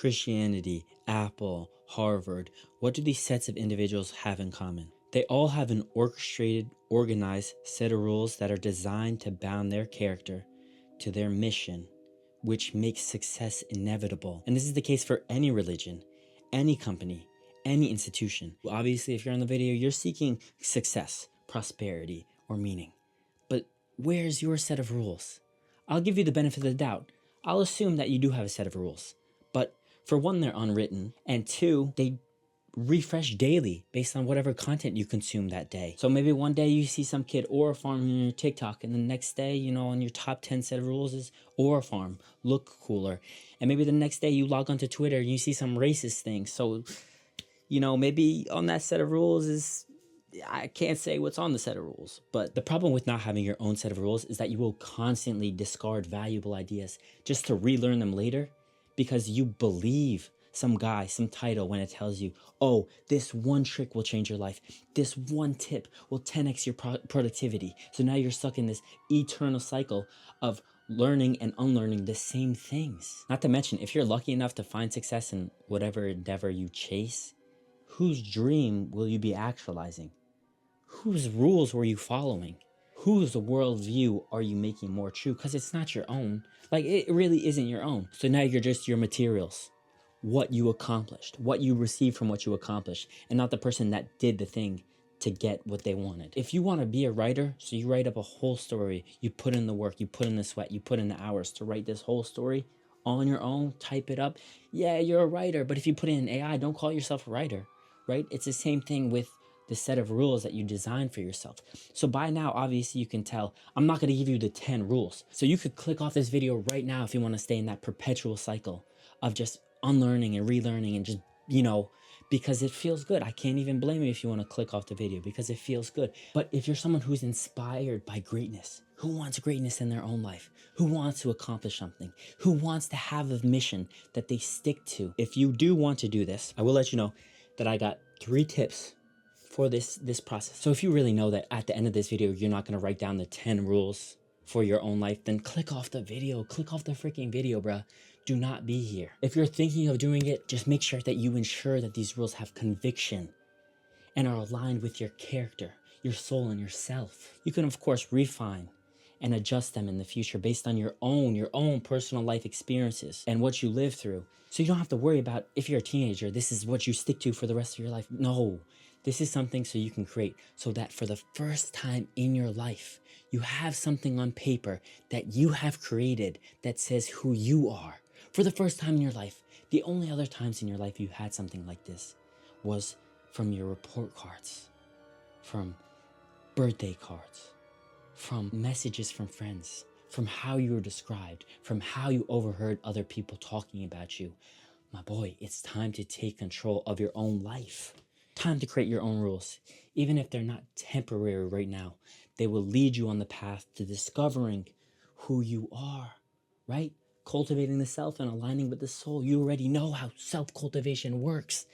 Christianity, Apple, Harvard. What do these sets of individuals have in common? They all have an orchestrated, organized set of rules that are designed to bound their character to their mission, which makes success inevitable. And this is the case for any religion, any company, any institution. Obviously, if you're on the video, you're seeking success, prosperity, or meaning. But where's your set of rules? I'll give you the benefit of the doubt. I'll assume that you do have a set of rules. But for one, they're unwritten, and two, they refresh daily based on whatever content you consume that day. So maybe one day you see some kid or farm on your TikTok, and the next day, you know, on your top 10 set of rules is or farm, look cooler. And maybe the next day you log onto Twitter and you see some racist thing. So, you know, maybe on that set of rules is, I can't say what's on the set of rules. But the problem with not having your own set of rules is that you will constantly discard valuable ideas just to relearn them later because you believe some guy, some title when it tells you, oh, this one trick will change your life. This one tip will 10x your productivity. So now you're stuck in this eternal cycle of learning and unlearning the same things. Not to mention, if you're lucky enough to find success in whatever endeavor you chase, whose dream will you be actualizing? Whose rules were you following? Whose worldview are you making more true? Because it's not your own. Like, it really isn't your own. So now you're just your materials. What you accomplished, what you received from what you accomplished, and not the person that did the thing to get what they wanted. If you want to be a writer, so you write up a whole story, you put in the work, you put in the sweat, you put in the hours to write this whole story on your own, type it up, yeah, you're a writer. But if you put it in AI, don't call yourself a writer, right? It's the same thing with the set of rules that you design for yourself. So by now, obviously you can tell, I'm not going to give you the 10 rules. So you could click off this video right now if you want to stay in that perpetual cycle of just unlearning and relearning and just, you know, because it feels good. I can't even blame you if you want to click off the video because it feels good. But if you're someone who's inspired by greatness, who wants greatness in their own life, who wants to accomplish something, who wants to have a mission that they stick to, if you do want to do this, I will let you know that I got 3 tips for this process. So if you really know that at the end of this video, you're not going to write down the 10 rules for your own life, then click off the video. Click off the freaking video, bruh. Do not be here. If you're thinking of doing it, just make sure that you ensure that these rules have conviction and are aligned with your character, your soul, and yourself. You can, of course, refine and adjust them in the future based on your own personal life experiences and what you live through. So you don't have to worry about, if you're a teenager, this is what you stick to for the rest of your life. No, this is something so you can create so that for the first time in your life, you have something on paper that you have created that says who you are. For the first time in your life. The only other times in your life you had something like this was from your report cards, from birthday cards, from messages from friends, from how you were described, from how you overheard other people talking about you. My boy, it's time to take control of your own life. Time to create your own rules. Even if they're not temporary right now, they will lead you on the path to discovering who you are, right? Cultivating the self and aligning with the soul. You already know how self-cultivation works.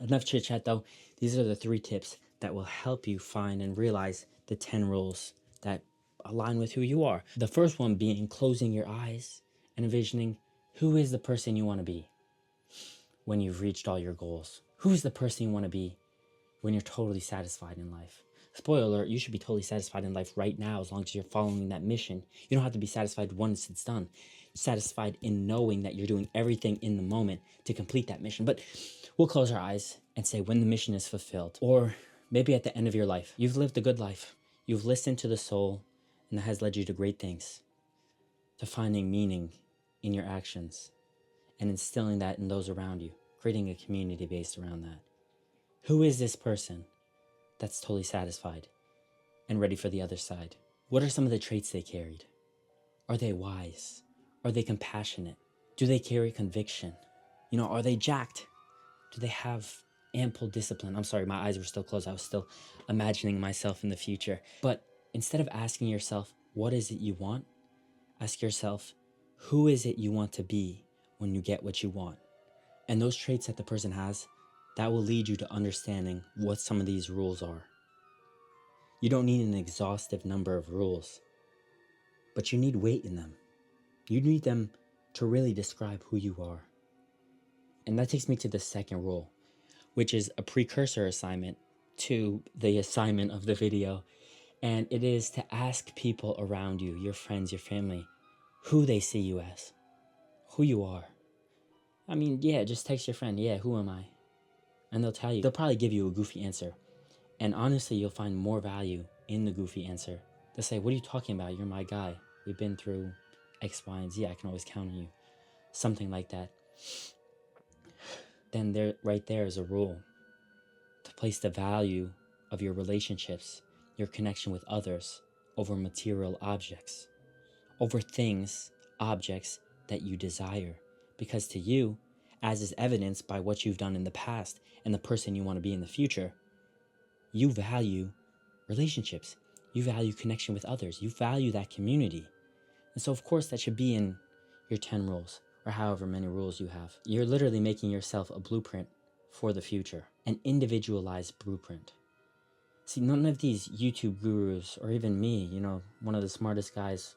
Enough chit-chat though. These are the 3 tips that will help you find and realize the 10 rules that align with who you are. The first one being closing your eyes and envisioning who is the person you want to be when you've reached all your goals. Who's the person you want to be when you're totally satisfied in life? Spoiler alert, you should be totally satisfied in life right now as long as you're following that mission. You don't have to be satisfied once it's done. Satisfied in knowing that you're doing everything in the moment to complete that mission. But we'll close our eyes and say when the mission is fulfilled, or maybe at the end of your life, you've lived a good life. You've listened to the soul, and that has led you to great things, to finding meaning in your actions and instilling that in those around you, creating a community based around that. Who is this person that's totally satisfied and ready for the other side? What are some of the traits they carried? Are they wise? Are they compassionate? Do they carry conviction? You know, are they jacked? Do they have ample discipline? I'm sorry, my eyes were still closed. I was still imagining myself in the future. But instead of asking yourself, what is it you want? Ask yourself, who is it you want to be when you get what you want? And those traits that the person has, that will lead you to understanding what some of these rules are. You don't need an exhaustive number of rules, but you need weight in them. You need them to really describe who you are. And that takes me to the second rule, which is a precursor assignment to the assignment of the video. And it is to ask people around you, your friends, your family, who they see you as, who you are. I mean, yeah, just text your friend, yeah, who am I? And they'll tell you. They'll probably give you a goofy answer. And honestly, you'll find more value in the goofy answer. They'll say, what are you talking about? You're my guy. We've been through X, Y, and Z. I can always count on you. Something like that. Then there, right there is a rule to place the value of your relationships, your connection with others, over material objects, over things, objects that you desire. Because to you, as is evidenced by what you've done in the past and the person you want to be in the future, you value relationships. You value connection with others. You value that community. And so, of course, that should be in your 10 rules or however many rules you have. You're literally making yourself a blueprint for the future, an individualized blueprint. See, none of these YouTube gurus or even me, one of the smartest guys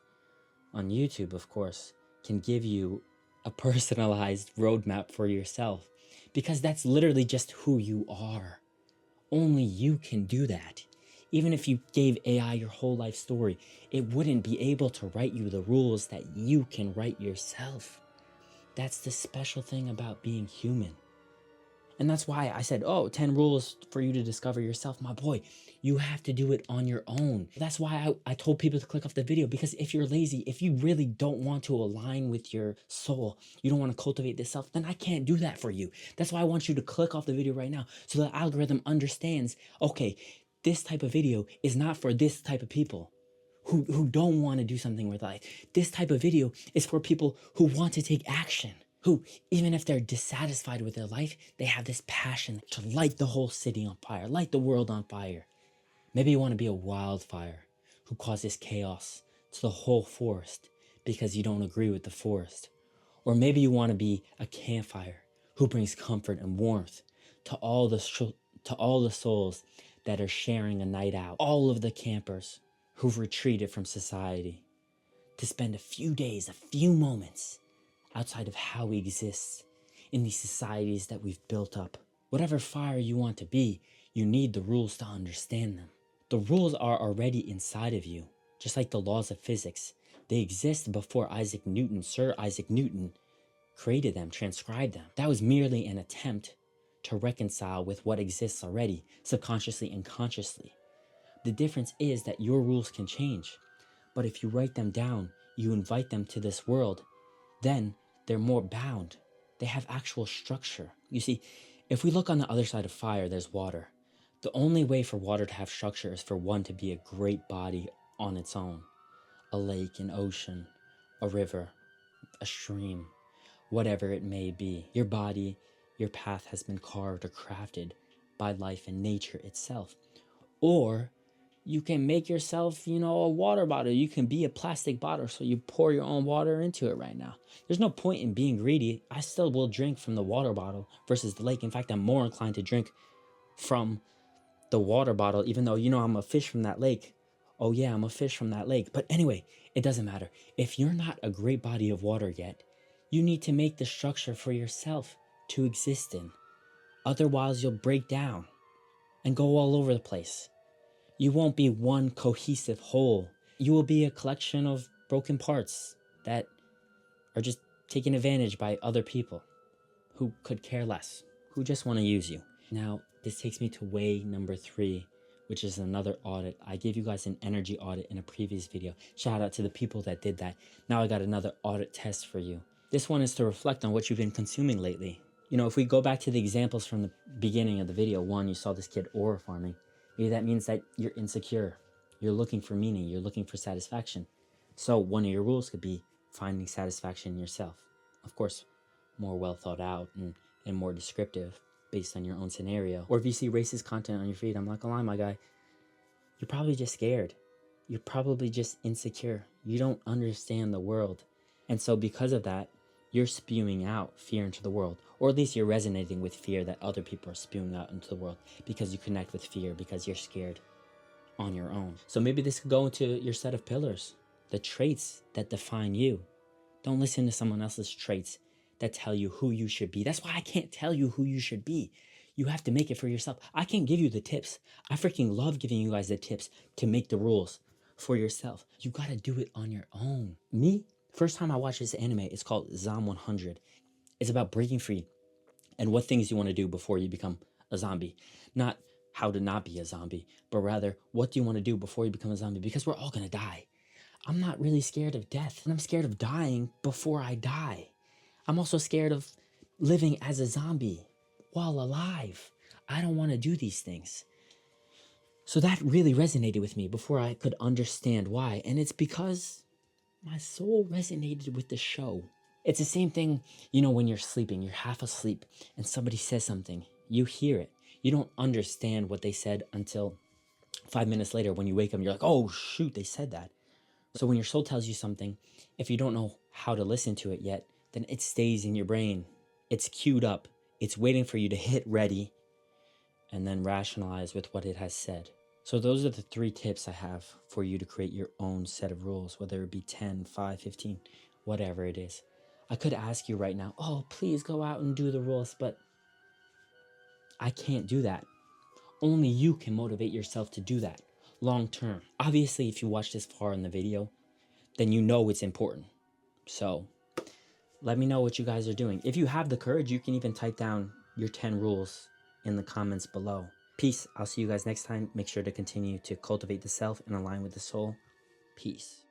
on YouTube, of course, can give you a personalized roadmap for yourself, because that's literally just who you are. Only you can do that. Even if you gave AI your whole life story, it wouldn't be able to write you the rules that you can write yourself. That's the special thing about being human. And that's why I said, 10 rules for you to discover yourself. My boy, you have to do it on your own. That's why I told people to click off the video, because if you're lazy, if you really don't want to align with your soul, you don't want to cultivate this self, then I can't do that for you. That's why I want you to click off the video right now, so the algorithm understands, okay, this type of video is not for this type of people who don't want to do something with life. This type of video is for people who want to take action, who, even if they're dissatisfied with their life, they have this passion to light the whole city on fire, light the world on fire. Maybe you want to be a wildfire who causes chaos to the whole forest because you don't agree with the forest. Or maybe you want to be a campfire who brings comfort and warmth to all the souls that are sharing a night out, all of the campers who've retreated from society, to spend a few days, a few moments outside of how we exist in these societies that we've built up. Whatever fire you want to be, you need the rules to understand them. The rules are already inside of you, just like the laws of physics. They exist before Sir Isaac Newton, created them, transcribed them. That was merely an attempt to reconcile with what exists already, subconsciously and consciously. The difference is that your rules can change, but if you write them down, you invite them to this world, then they're more bound. They have actual structure. You see, if we look on the other side of fire, there's water. The only way for water to have structure is for one to be a great body on its own. A lake, an ocean, a river, a stream, whatever it may be. Your body, your path has been carved or crafted by life and nature itself. Or you can make yourself, a water bottle. You can be a plastic bottle, so you pour your own water into it right now. There's no point in being greedy. I still will drink from the water bottle versus the lake. In fact, I'm more inclined to drink from the water bottle, even though, I'm a fish from that lake. Oh yeah, I'm a fish from that lake. But anyway, it doesn't matter. If you're not a great body of water yet, you need to make the structure for yourself to exist in. Otherwise, you'll break down and go all over the place. You won't be one cohesive whole. You will be a collection of broken parts that are just taken advantage by other people who could care less, who just want to use you. Now, this takes me to way number 3, which is another audit. I gave you guys an energy audit in a previous video. Shout out to the people that did that. Now I got another audit test for you. This one is to reflect on what you've been consuming lately. If we go back to the examples from the beginning of the video, one, you saw this kid aura farming. Maybe that means that you're insecure. You're looking for meaning. You're looking for satisfaction. So one of your rules could be finding satisfaction in yourself. Of course, more well thought out and more descriptive based on your own scenario. Or if you see racist content on your feed, I'm not gonna lie, my guy, you're probably just scared. You're probably just insecure. You don't understand the world. And so because of that, you're spewing out fear into the world, or at least you're resonating with fear that other people are spewing out into the world because you connect with fear, because you're scared on your own. So maybe this could go into your set of pillars, the traits that define you. Don't listen to someone else's traits that tell you who you should be. That's why I can't tell you who you should be. You have to make it for yourself. I can't give you the tips. I freaking love giving you guys the tips to make the rules for yourself. You gotta do it on your own. Me, first time I watched this anime, it's called Zom 100. It's about breaking free and what things you want to do before you become a zombie. Not how to not be a zombie, but rather what do you want to do before you become a zombie? Because we're all gonna die. I'm not really scared of death, and I'm scared of dying before I die. I'm also scared of living as a zombie while alive. I don't want to do these things. So that really resonated with me before I could understand why. And it's because my soul resonated with the show. It's the same thing, when you're sleeping, you're half asleep, and somebody says something. You hear it. You don't understand what they said until 5 minutes later when you wake up and you're like, oh, shoot, they said that. So when your soul tells you something, if you don't know how to listen to it yet, then it stays in your brain. It's queued up. It's waiting for you to hit ready and then rationalize with what it has said. So those are the 3 tips I have for you to create your own set of rules, whether it be 10, 5, 15, whatever it is. I could ask you right now, oh, please go out and do the rules, but I can't do that. Only you can motivate yourself to do that long term. Obviously, if you watch this far in the video, then you know it's important. So let me know what you guys are doing. If you have the courage, you can even type down your 10 rules in the comments below. Peace. I'll see you guys next time. Make sure to continue to cultivate the self and align with the soul. Peace.